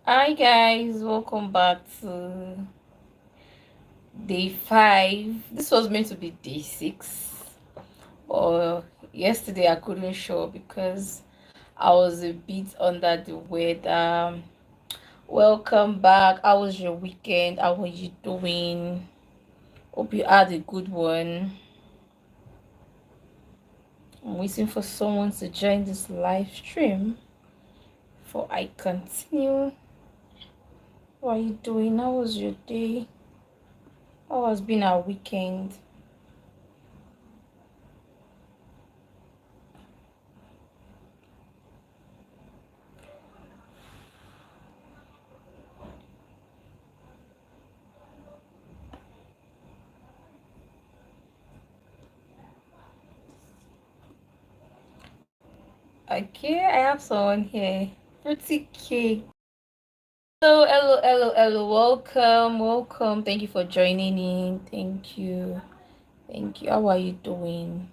Hi guys, welcome back to day 5. This was meant to be day 6, but yesterday I couldn't show because I was a bit under the weather. Welcome back. How was your weekend? How were you doing? Hope you had a good one. I'm waiting for someone to join this live stream before I continue. How are you doing? How was your day? How has been our weekend? Okay, I have someone here. Pretty cake. Hello, hello, hello, hello. Welcome, welcome. Thank you for joining in. Thank you. Thank you. How are you doing?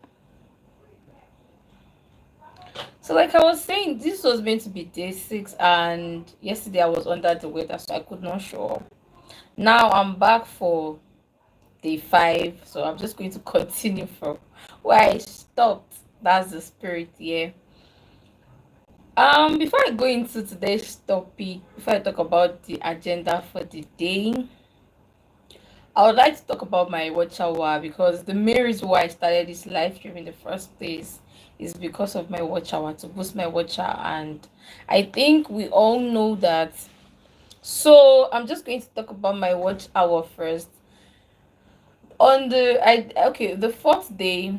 So, like I was saying, this was meant to be day 6, and yesterday I was under the weather, so I could not show up. Now I'm back for day 5, so I'm just going to continue from where I stopped. That's the spirit, yeah. Before I go into today's topic, before I talk about the agenda for the day, I would like to talk about my watch hour because the main reason why I started this live stream in the first place is because of my watch hour, to boost my watch hour, and I think we all know that. So I'm just going to talk about my watch hour first. On the 4th day,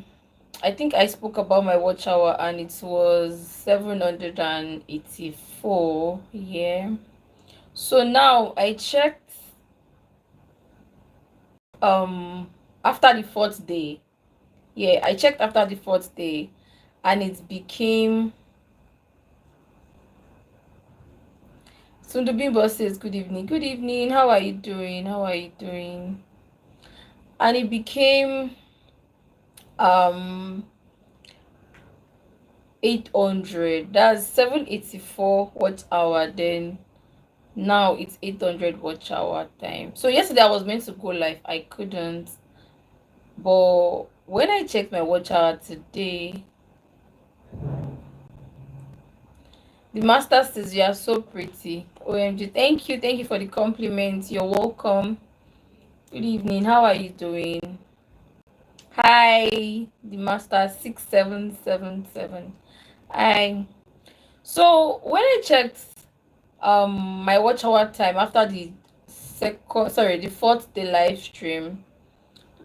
I think I spoke about my watch hour and it was 784. Yeah. So now I checked after the 4th day. Yeah, I checked after the 4th day and it became Sundubimbo says good evening. Good evening. How are you doing? How are you doing? And it became um 800. That's 784 watch hour. Then now it's 800 watch hour time. So yesterday I was meant to go live. I couldn't. But when I checked my watch hour today, the master says you are so pretty. OMG, thank you for the compliment. You're welcome. Good evening. How are you doing? Hi, the master 6777. Hi. So when I checked my watch hour time after the 4th day live stream,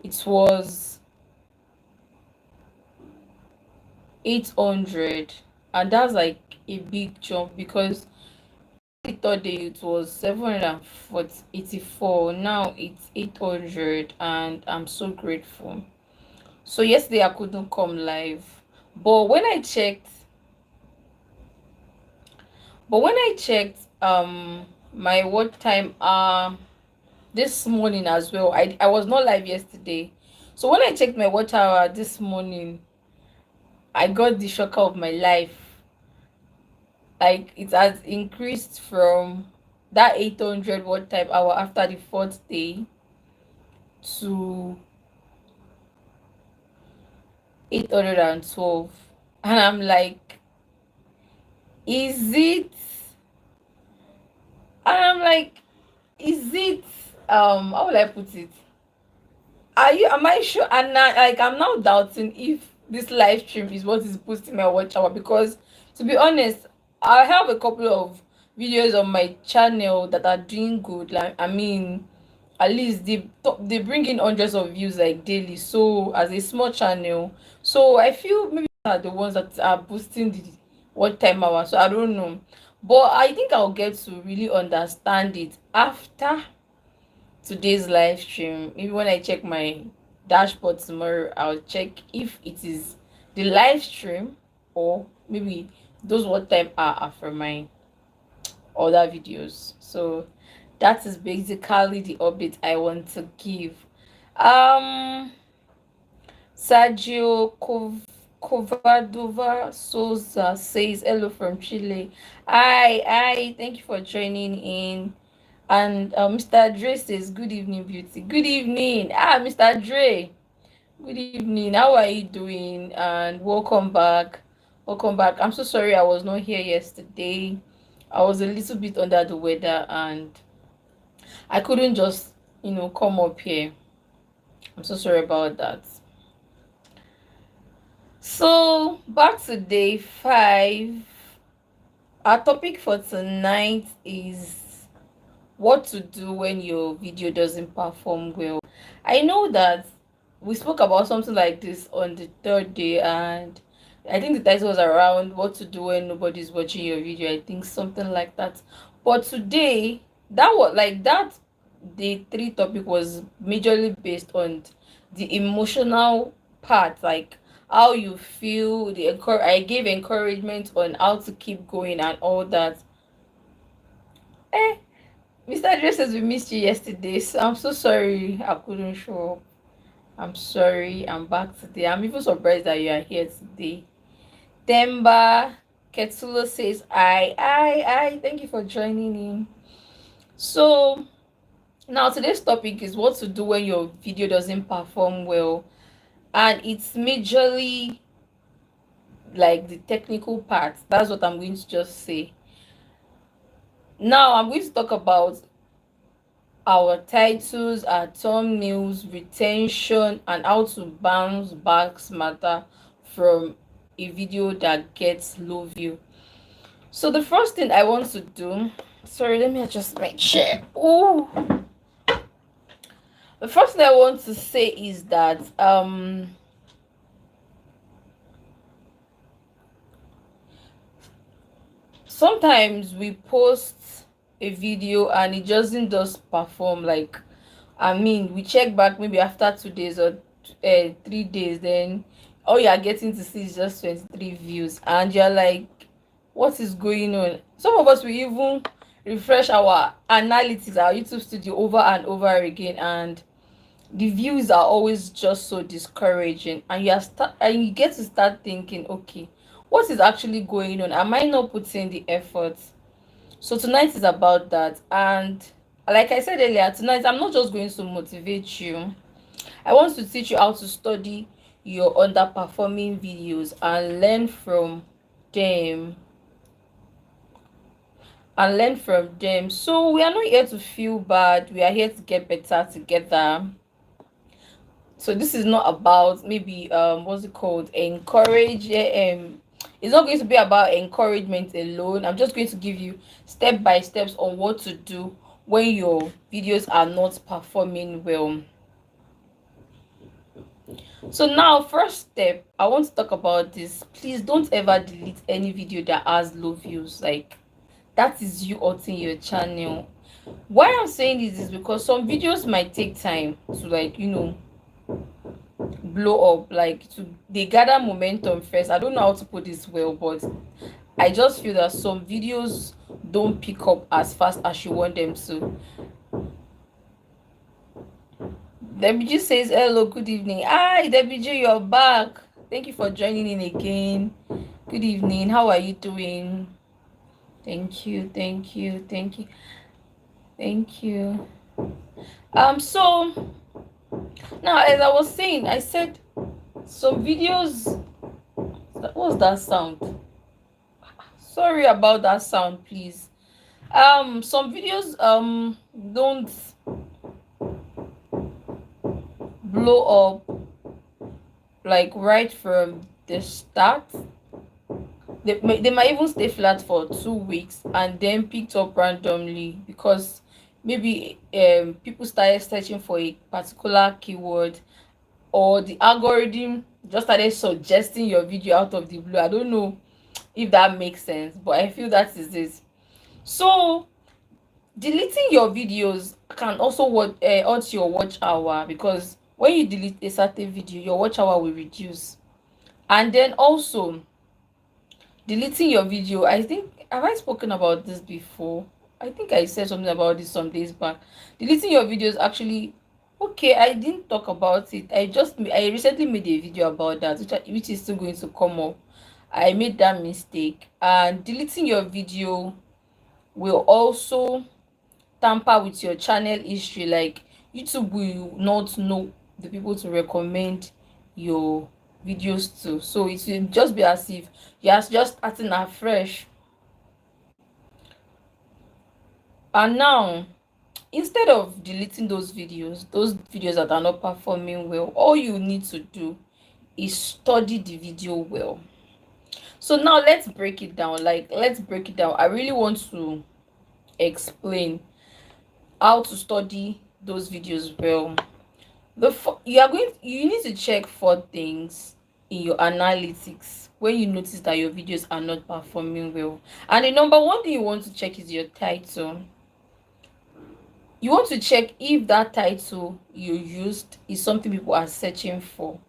it was 800, and that's like a big jump because the 3rd day it was 784. Now it's 800 and I'm so grateful. So yesterday I couldn't come live, but when I checked my work time this morning as well, I was not live yesterday. So when I checked my watch hour this morning, I got the shocker of my life. Like it has increased from that 800 watt time hour after the 4th day to 812. And I'm like, is it? And I'm like, is it? How will I put it? Am I sure? And now, like, I'm now doubting if this live stream is what is boosting my watch hour because, to be honest, I have a couple of videos on my channel that are doing good. Like, I mean, at least they bring in hundreds of views like daily. So as a small channel, so I feel maybe these are the ones that are boosting the watch time hour. So I don't know, but I think I'll get to really understand it after today's live stream. Maybe when I check my dashboard tomorrow, I'll check if it is the live stream or maybe those what time are from my other videos. So that is basically the update I want to give. um Sergio Covadova Souza says hello from Chile. Hi, thank you for joining in. And Mr. Dre says, good evening, beauty. Good evening. Mr. Dre. Good evening. How are you doing? And welcome back. Welcome back. I'm so sorry I was not here yesterday. I was a little bit under the weather and I couldn't just, come up here. I'm so sorry about that. So, back to day 5. Our topic for tonight is what to do when your video doesn't perform well. I know that we spoke about something like this on the 3rd day, and I think the title was around what to do when nobody's watching your video. I think something like that. But today, that was like that day 3 topic was majorly based on the emotional part, like how you feel. I gave encouragement on how to keep going and all that. Mr. Dre says we missed you yesterday, so I'm so sorry I couldn't show up. I'm sorry, I'm back today. I'm even surprised that you are here today. Demba Ketsulo says, I. Thank you for joining in. So, now today's topic is what to do when your video doesn't perform well. And it's majorly like the technical part. That's what I'm going to just say. Now, I'm going to talk about our titles, our thumbnails, retention, and how to bounce back smarter from a video that gets low view. So the first thing I want to do, sorry, let me adjust my chair. Oh, the first thing I want to say is that sometimes we post a video and it doesn't perform. Like, we check back maybe after 2 days or 3 days, then all you are getting to see is just 23 views, and you're like, what is going on? Some of us, we even refresh our analytics, our YouTube studio over and over again, and the views are always just so discouraging, and you get to start thinking, okay, what is actually going on? Am I not putting the effort? So tonight is about that. And like I said earlier, tonight I'm not just going to motivate you. I want to teach you how to study your underperforming videos and learn from them. So we are not here to feel bad. We are here to get better together. So this is not about maybe what's it called, encourage. It's not going to be about encouragement alone. I'm just going to give you step by steps on what to do when your videos are not performing well. So now, first step, I want to talk about this. Please don't ever delete any video that has low views. Like, that is you hurting your channel. Why I'm saying this is because some videos might take time to, like, blow up, like they gather momentum first. I don't know how to put this well, but I just feel that some videos don't pick up as fast as you want them to. WG says hello, good evening. Hi WG, you're back. Thank you for joining in again. Good evening, how are you doing? Thank you. So now, as I was saying, I said some videos. What's that sound? Sorry about that sound, please. Some videos don't blow up like right from the start. They might even stay flat for 2 weeks and then picked up randomly because maybe people started searching for a particular keyword, or the algorithm just started suggesting your video out of the blue. I don't know if that makes sense, but I feel that is it. So deleting your videos can also hurt your watch hour, because when you delete a certain video, your watch hour will reduce. And then also deleting your video, I think, have I spoken about this before? I think I said something about this some days back. Deleting your videos actually Okay, I didn't talk about it. I recently made a video about that, which is still going to come up. I made that mistake, and deleting your video will also tamper with your channel history. Like, YouTube will not know the people to recommend your videos to, so it will just be as if you're just starting afresh. And now, instead of deleting those videos that are not performing well, all you need to do is study the video well. So now let's break it down. Like, let's break it down. I really want to explain how to study those videos well. You need to check for things in your analytics when you notice that your videos are not performing well. And the number one thing you want to check is your title. You want to check if that title you used is something people are searching for.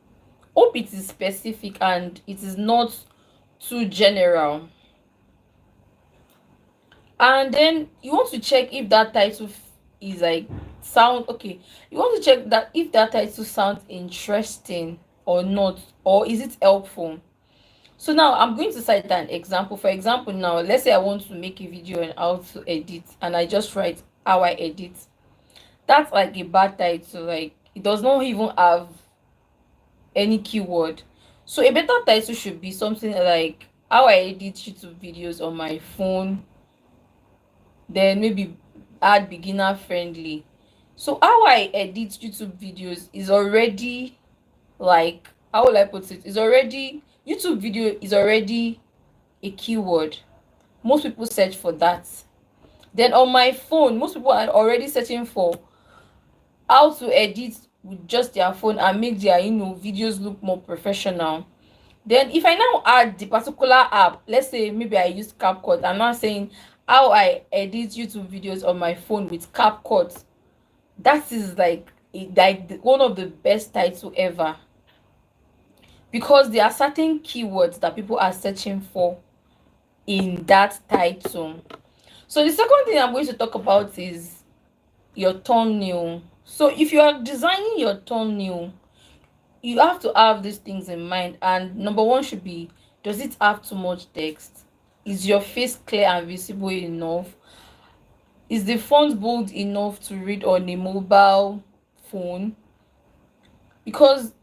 Hope it is specific and it is not too general. And then you want to check if that title is like sound okay. You want to check that if that title sounds interesting or not, or is it helpful. So now I'm going to cite an example. For example, now let's say I want to make a video on how to edit, and I just write how I edit. That's like a bad title. Like, it does not even have any keyword. So a better title should be something like how I edit YouTube videos on my phone, then maybe add beginner friendly. So how I edit YouTube videos is already, like, how will I put it, is already, YouTube video is already a keyword. Most people search for that. Then on my phone, most people are already searching for how to edit with just their phone and make their videos look more professional. Then if I now add the particular app, let's say maybe I use CapCut, I'm now saying how I edit YouTube videos on my phone with CapCut. That is like one of the best titles ever, because there are certain keywords that people are searching for in that title. So the second thing I'm going to talk about is your thumbnail. So if you are designing your thumbnail, you have to have these things in mind. And number one should be, does it have too much text? Is your face clear and visible enough? Is the font bold enough to read on a mobile phone? Because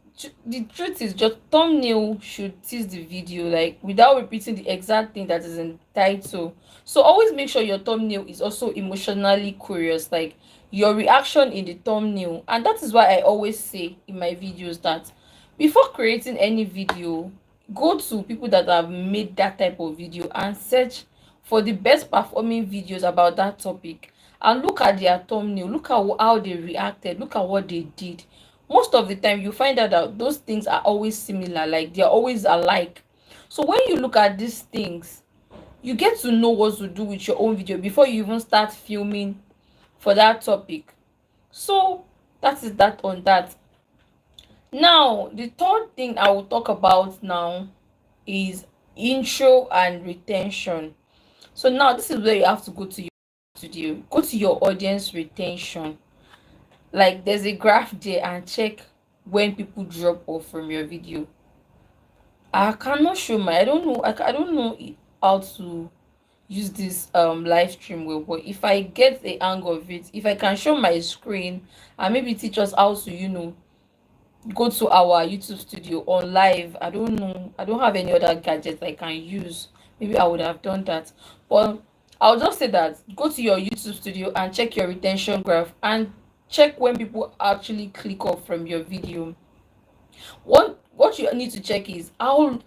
the truth is, just thumbnail should tease the video, like, without repeating the exact thing that is in title. So always make sure your thumbnail is also emotionally curious, like your reaction in the thumbnail. And that is why I always say in my videos that before creating any video, go to people that have made that type of video and search for the best performing videos about that topic, and look at their thumbnail, look at how they reacted, look at what they did. Most of the time you find out that those things are always similar, like they're always alike. So when you look at these things, you get to know what to do with your own video before you even start filming for that topic. So that is that on that. Now the third thing I will talk about now is intro and retention. So now this is where you have to go to your audience retention. Like, there's a graph there, and check when people drop off from your video. I cannot show my, I don't know how to use this live stream well, but if I get the hang of it, if I can show my screen and maybe teach us how to go to our YouTube studio on live. I don't know, I don't have any other gadgets I can use. Maybe I would have done that, but I'll just say that go to your YouTube studio and check your retention graph, and check when people actually click off from your video. What you need to check is, how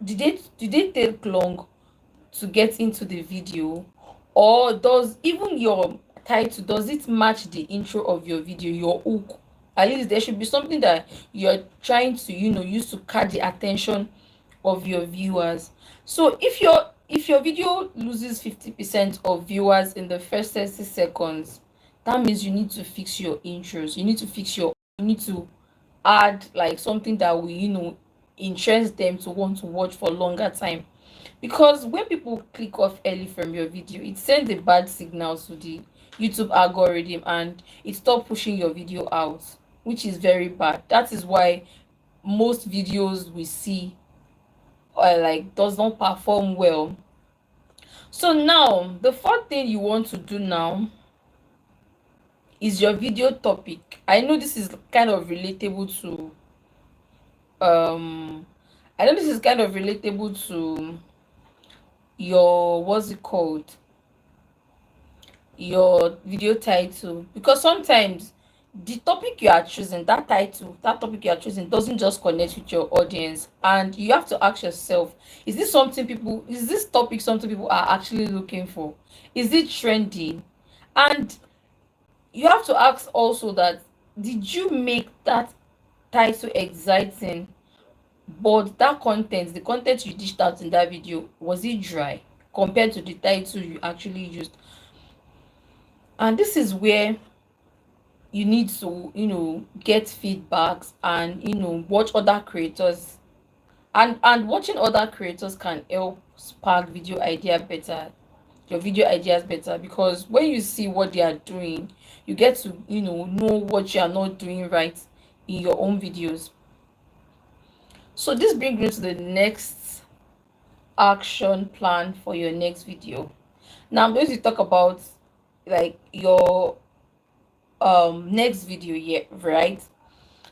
did they take long to get into the video, or does even your title, does it match the intro of your video, your hook? At least there should be something that you're trying to use to catch the attention of your viewers. So if your video loses 50% of viewers in the first 30 seconds, that means you need to fix your intros. You need to add like something that will interest them to want to watch for longer time. Because when people click off early from your video, it sends a bad signal to the YouTube algorithm, and it stopped pushing your video out, which is very bad. That is why most videos we see like does not perform well. So now the fourth thing you want to do now is your video topic. I know this is kind of relatable to um I know this is kind of relatable to your, what's it called, your video title, because sometimes the topic you are choosing, that topic you are choosing doesn't just connect with your audience, and you have to ask yourself, is this topic something people are actually looking for? Is it trendy? And you have to ask also that, did you make that title exciting, but that content, the content you dished out in that video, was it dry compared to the title you actually used? And this is where you need to, get feedbacks, and watch other creators, and watching other creators can help spark your video ideas better, because when you see what they are doing, you get to, know what you are not doing right in your own videos. So this brings me to the next action plan for your next video. Now I'm going to talk about like your next video, yeah, right?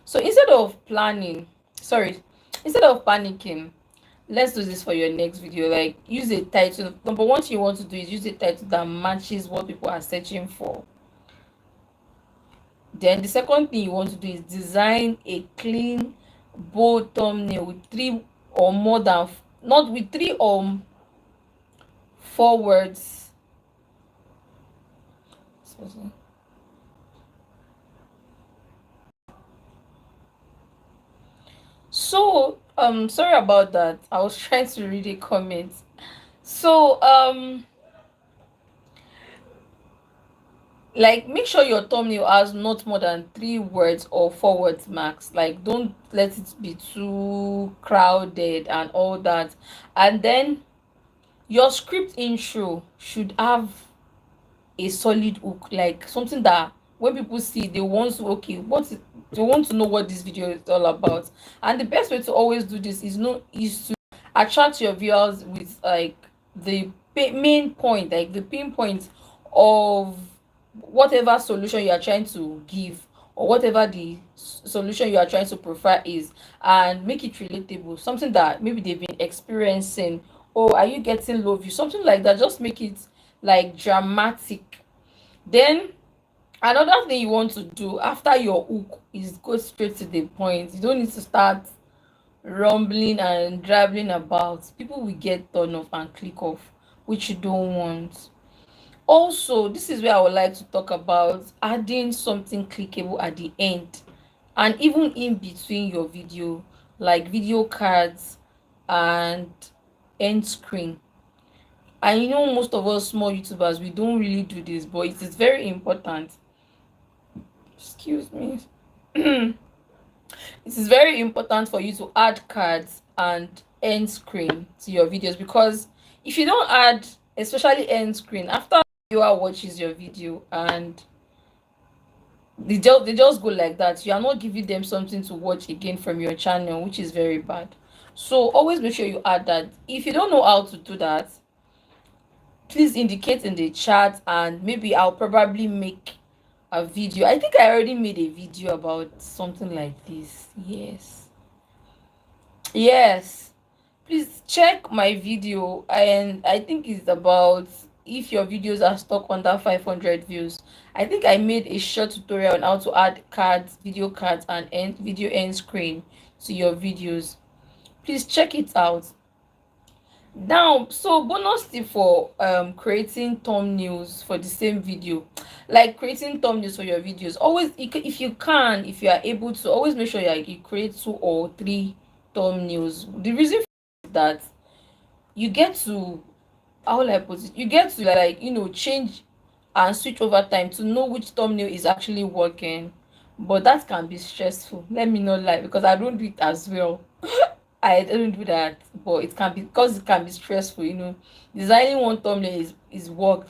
So instead of panicking, let's do this for your next video. Like, use a title. Number one thing you want to do is use a title that matches what people are searching for. Then the second thing you want to do is design a clean, bold thumbnail with three or more than not with three or four words. So sorry about that. I was trying to read a comment. So like, make sure your thumbnail has not more than 3 words or 4 words max. Like, don't let it be too crowded and all that. And then your script intro should have a solid hook, like something that when people see, they want to, okay, they want to know what this video is all about. And the best way to always do this is to attract your viewers with like the main point, like the pinpoint of whatever solution you are trying to give, or whatever the solution you are trying to provide is, and make it relatable, something that maybe they've been experiencing. Or are you getting low view, something like that. Just make it like dramatic. Then another thing you want to do after your hook is go straight to the point. You don't need to start rumbling and drabbling about. People will get turned off and click off, which you don't want. Also, this is where I would like to talk about adding something clickable at the end and even in between your video, like video cards and end screen. And most of us small YouTubers, we don't really do this, but it is very important. Excuse me. It is very important for you to add cards and end screen to your videos, because if you don't add, especially end screen, after viewer watches your video and they just go like that, you are not giving them something to watch again from your channel, which is very bad. So always make sure you add that. If you don't know how to do that, please indicate in the chat, and maybe I'll probably make a video. I think I already made a video about something like this. Yes, please check my video, and I think it's about if your videos are stuck under 500 views. I think I made a short tutorial on how to add cards, video cards, and video end screen to your videos. Please check it out. Now, so bonus tip for creating thumbnails for the same video, like creating thumbnails for your videos. Always, if you are able to, always make sure you create 2 or 3 thumbnails. The reason for that, you get to, how will I put it, you get to like change and switch over time to know which thumbnail is actually working. But that can be stressful, let me not lie, because I don't do it as well. I don't do that, but it can be, because it can be stressful. Designing one thumbnail is work,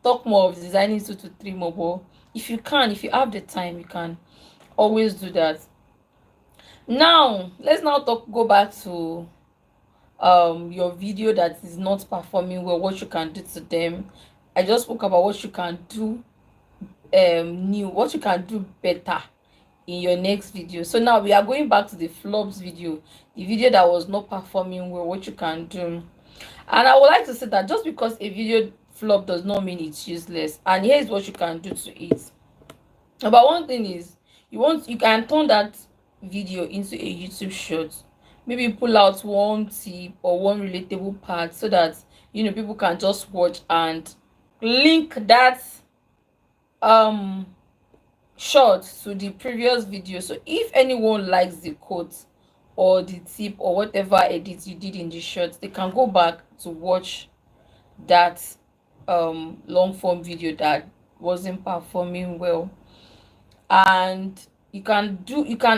talk more of designing 2 to 3 more. But if you can, if you have the time, you can always do that. Now let's now go back to your video that is not performing well, what you can do to them. I just spoke about what you can do new, what you can do better in your next video. So now we are going back to the flops video, the video that was not performing well, what you can do. And I would like to say that just because a video flop does not mean it's useless, and here is what you can do to it. But one thing is, you can turn that video into a YouTube short. Maybe pull out one tip or one relatable part so that people can just watch and link that um short to the previous video. So if anyone likes the quote or the tip or whatever edit you did in the short, they can go back to watch that long form video that wasn't performing well. And you can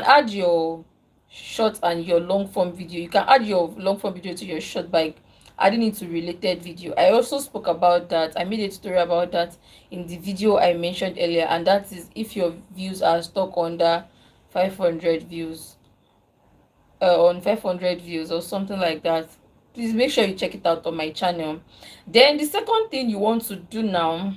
add your short and your long form video. You can add your long form video to your short by adding it to related video. I also spoke about that. I made a tutorial about that in the video I mentioned earlier, and that is if your views are stuck under 500 views, on 500 views or something like that. Please make sure you check it out on my channel. Then the second thing you want to do now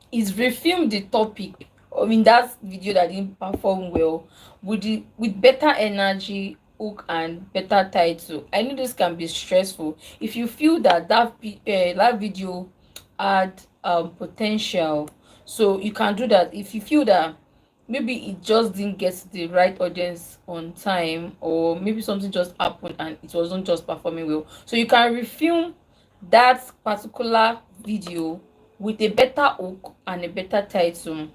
is refilm the topic, I mean that video that didn't perform well, with better energy, hook, and better title. I know this can be stressful. If you feel that that video had potential, so you can do that. If you feel that maybe it just didn't get the right audience on time, or maybe something just happened and it wasn't just performing well, so you can refilm that particular video with a better hook and a better title.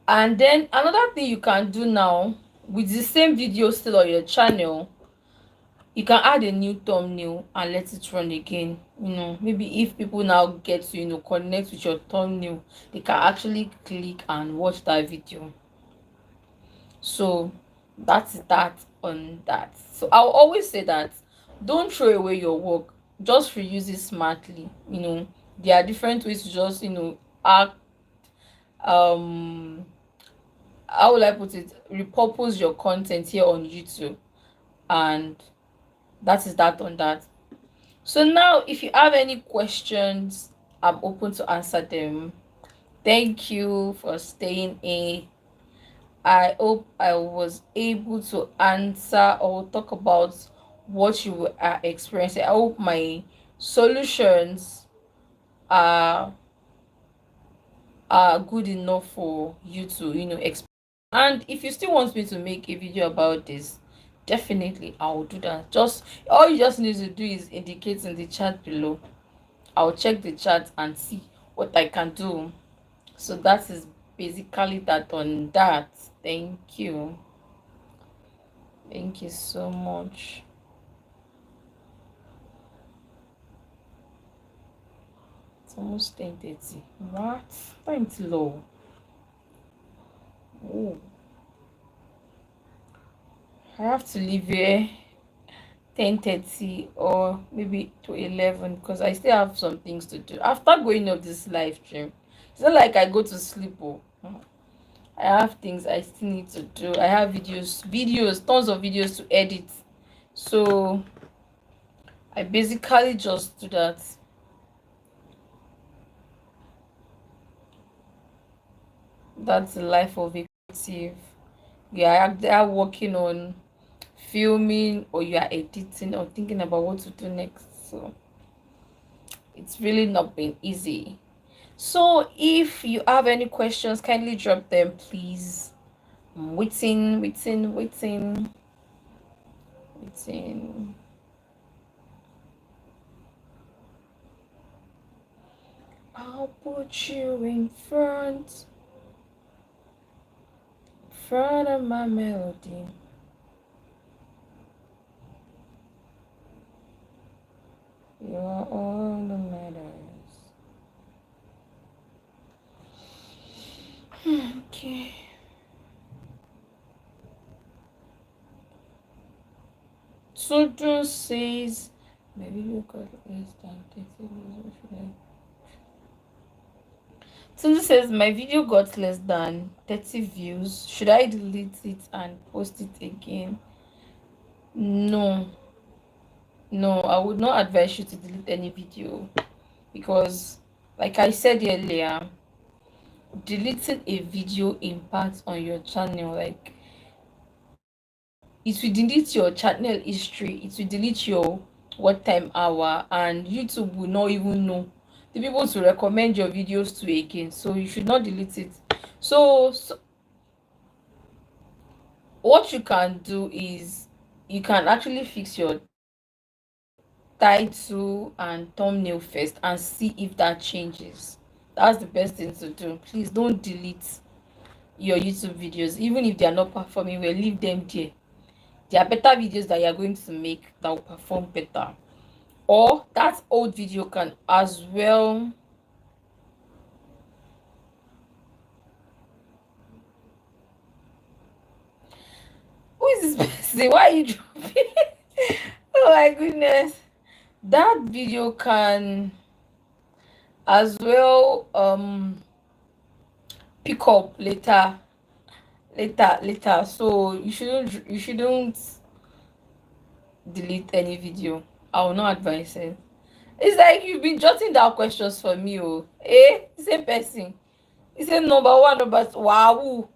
And then another thing you can do now, with the same video still on your channel, you can add a new thumbnail and let it run again. Maybe if people now get to connect with your thumbnail, they can actually click and watch that video. So that's that on that. So I'll always say that don't throw away your work, just reuse it smartly. There are different ways to just act, um how will I put it, repurpose your content here on YouTube. And that is that on that. So now if you have any questions, I'm open to answer them. Thank you for staying in. I hope I was able to answer or talk about what you are experiencing. I hope my solutions are good enough for you to explain. And if you still want me to make a video about this, definitely I will do that. Just all you just need to do is indicate in the chat below. I'll check the chat and see what I can do. So that is basically that on that. Thank you so much. It's almost 10:30. What? Time's low. Oh, I have to leave here 10:30 or maybe to 11 because I still have some things to do after going off this live stream. It's not like I go to sleep. I have things I still need to do. I have videos, tons of videos to edit. So I basically just do that. That's the life of a creative. You are there working on filming, or you are editing, or thinking about what to do next. So it's really not been easy. So if you have any questions, kindly drop them, please. I'm waiting. I'll put you in front of my melody. You are all that matters. Okay. Suju says, maybe look at less than 30 minutes. Tunde says my video got less than 30 views. Should I delete it and post it again? No, no, I would not advise you to delete any video because, like I said earlier, deleting a video impacts on your channel. Like, it will delete your channel history, it will delete your what time hour, and YouTube will not even know the people to recommend your videos to again. So you should not delete it. So what you can do is you can actually fix your title and thumbnail first and see if that changes. That's the best thing to do. Please don't delete your YouTube videos. Even if they are not performing well, leave them there. There are better videos that you are going to make that will perform better. Or that old video can as well. Who is this person? Why are you dropping? Oh my goodness. That video can as well pick up later. So you shouldn't delete any video. I will not advise it. It's like you've been jotting down questions for me. Oh, same person. He said number one, number two. Wow.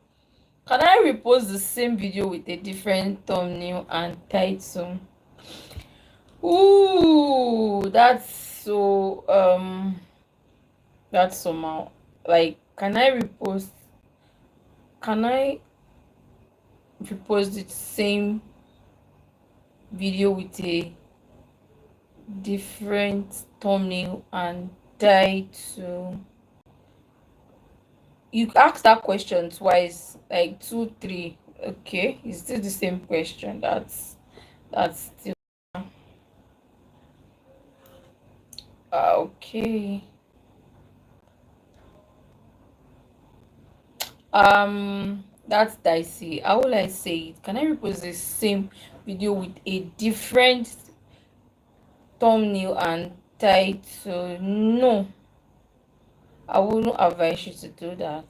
Can I repost the same video with a different thumbnail and title? Ooh, that's somehow, like, can I repost the same video with a different thumbnail and title? You asked that question twice, like two, three. Okay, it's still the same question. That's still okay. That's dicey. How will I say it? Can I repost the same video with a different thumbnail and title? No, I wouldn't advise you to do that.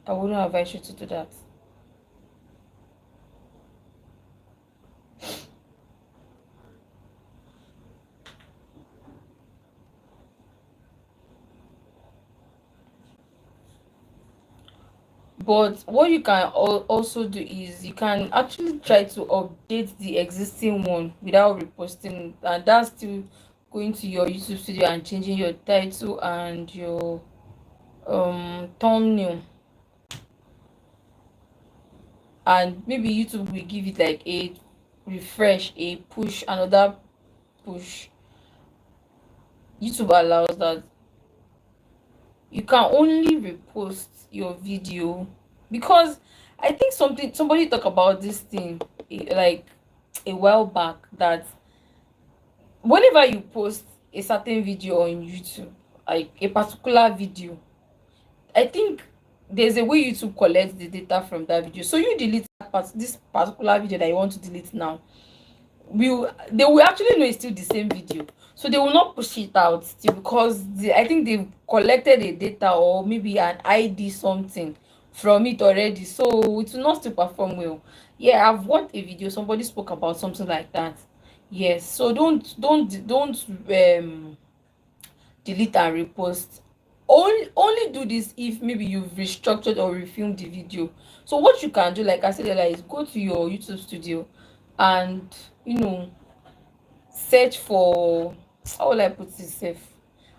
I wouldn't advise you to do that. But what you can also do is you can actually try to update the existing one without reposting, and that's still going to your YouTube studio and changing your title and your thumbnail, and maybe YouTube will give it like a refresh, a push, another push. YouTube allows that. You can only repost your video because I think somebody talked about this thing, like a while back, that whenever you post a certain video on YouTube, like a particular video, I think there's a way YouTube collects the data from that video. So you delete this particular video that you want to delete now, they will actually know it's still the same video, so they will not push it out still because I think they've collected a data or maybe an ID something from it already, so it will not still perform well. Yeah, I've watched a video, somebody spoke about something like that. Yes, so don't delete and repost. Only do this if maybe you've restructured or refilmed the video. So what you can do, like I said earlier, is go to your YouTube studio and search for, how will I put it safe,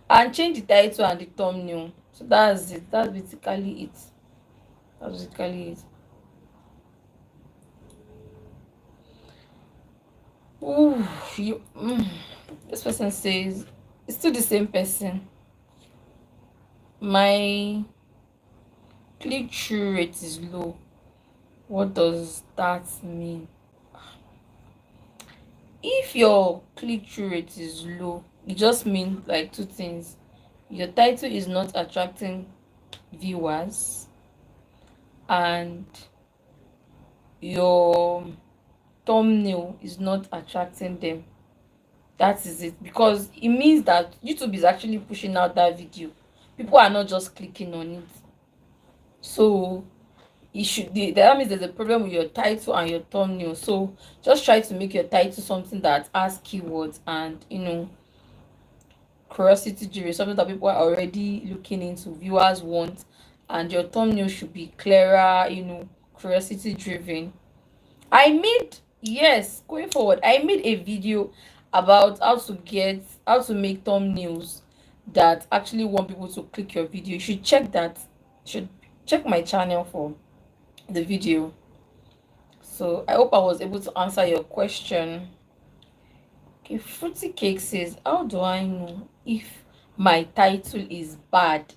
and change the title and the thumbnail. So that's it. That's basically it. Ooh, this person says it's still the same person. My click-through rate is low. What does that mean? If your click-through rate is low, it just means like two things. Your title is not attracting viewers, and your thumbnail is not attracting them. That is it, because it means that YouTube is actually pushing out that video. People are not just clicking on it. So it should be, that means there's a problem with your title and your thumbnail. So just try to make your title something that has keywords and, curiosity driven, something that people are already looking into, viewers want. And your thumbnail should be clearer, curiosity driven. I made, yes, going forward, I made a video about how to make thumbnails that actually want people to click your video. You should check that. You should check my channel for the video. So I hope I was able to answer your question. Okay, Fruity Cake says, how do I know if my title is bad?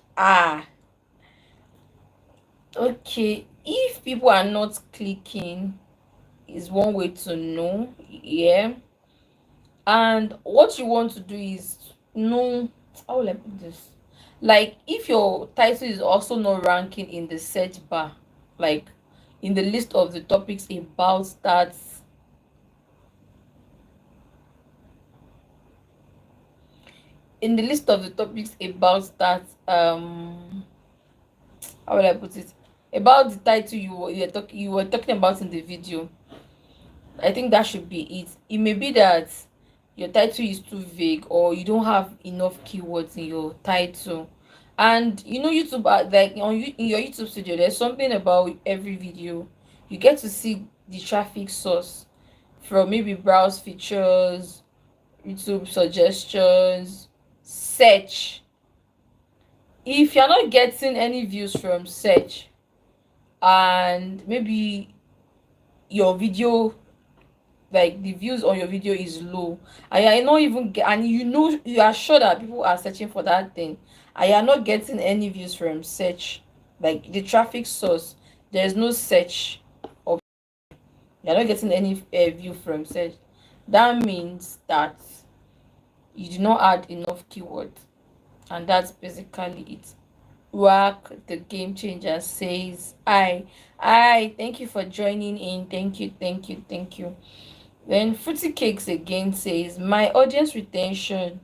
Okay, if people are not clicking is one way to know. Yeah. And what you want to do is know, how will I put this? Like, if your title is also not ranking in the search bar, like in the list of the topics about that, in the list of the topics about that, how will I put it? About the title you were talking about in the video, I think that should be it. It may be that your title is too vague, or you don't have enough keywords in your title. And YouTube, like in your YouTube studio, there's something about every video. You get to see the traffic source from maybe browse features, YouTube suggestions, search. If you're not getting any views from search, and maybe your video, like the views on your video is low, and you're not even and you are sure that people are searching for that thing, and you're not getting any views from search, like the traffic source, there's no search, or you're not getting any view from search, that means that you do not add enough keyword. And that's basically it. Work the game changer says, I thank you for joining in. Thank you, thank you, thank you. Then Fruity Cakes again says, my audience retention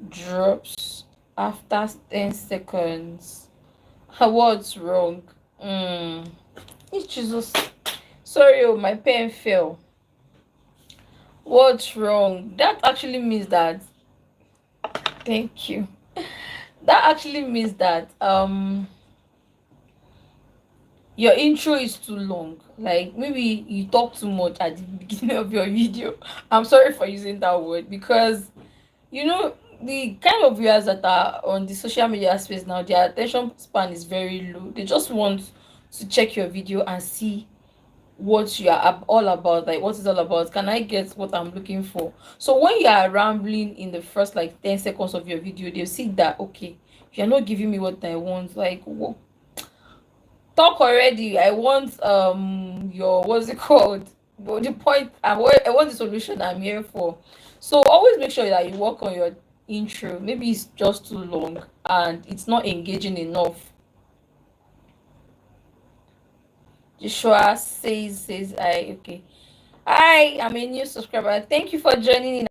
drops after 10 seconds. What's wrong? It's Jesus. Sorry, my pen fell. What's wrong? That actually means that, thank you. That actually means that your intro is too long. Like, maybe you talk too much at the beginning of your video. I'm sorry for using that word, because the kind of viewers that are on the social media space now, their attention span is very low. They just want to check your video and see what you are all about, like what it's all about. Can I get what I'm looking for? So when you are rambling in the first like 10 seconds of your video, they'll see that, okay, you're not giving me what I want. Like, talk already. I want your, what's it called, but the point, I want the solution I'm here for. So always make sure that you work on your intro. Maybe it's just too long and it's not engaging enough. Joshua says I, okay, hi, I'm a new subscriber. Thank you for joining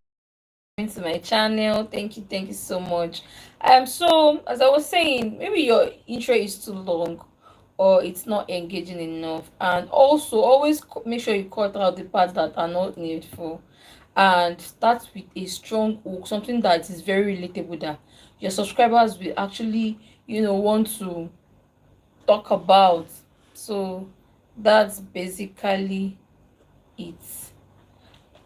in to my channel. Thank you so much. So as I was saying, maybe your intro is too long, or it's not engaging enough. And also always make sure you cut out the parts that are not needful, and start with a strong hook, something that is very relatable, that your subscribers will actually want to talk about. So that's basically it.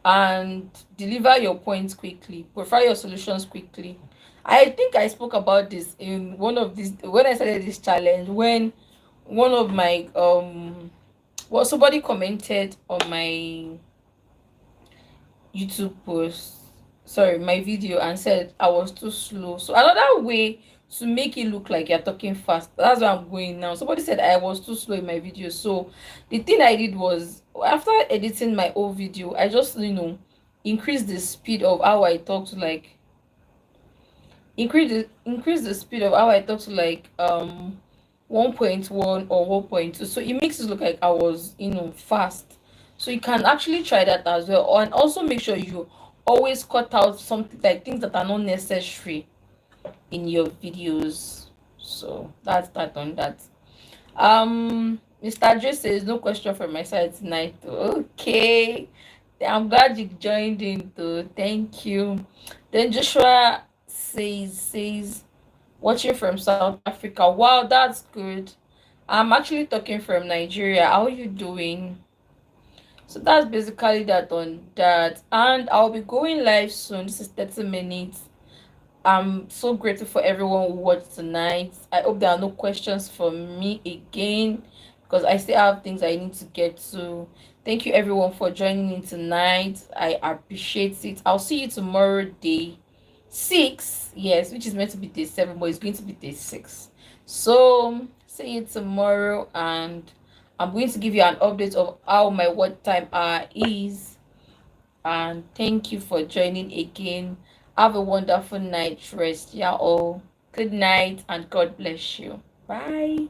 And deliver your points quickly, provide your solutions quickly. I think I spoke about this in one of these, when I started this challenge, when one of my well, somebody commented on my YouTube post, sorry, my video, and said I was too slow. So another way to make it look like you're talking fast, that's where I'm going now. Somebody said I was too slow in my video. So the thing I did was, after editing my old video, I just increase the speed of how I talk to, like, increase the speed of how I talk to, like 1.1 or 1.2, so it makes it look like I was fast. So you can actually try that as well. And also make sure you always cut out something like things that are not necessary in your videos. So that's that on that. Mr. J says no question from my side tonight. Okay. I'm glad you joined in too. Thank you. Then Joshua says watching from South Africa. Wow, that's good. I'm actually talking from Nigeria. How are you doing? So that's basically that on that. And I'll be going live soon. This is 30 minutes. I'm so grateful for everyone who watched tonight. I hope there are no questions for me again because I still have things I need to get to. Thank you everyone for joining in tonight. I appreciate it. I'll see you tomorrow, day 6. Yes, which is meant to be day 7, but it's going to be day 6. So, see you tomorrow, and I'm going to give you an update of how my watch time is. And thank you for joining again. Have a wonderful night rest. Yeah, all. Good night and God bless you. Bye.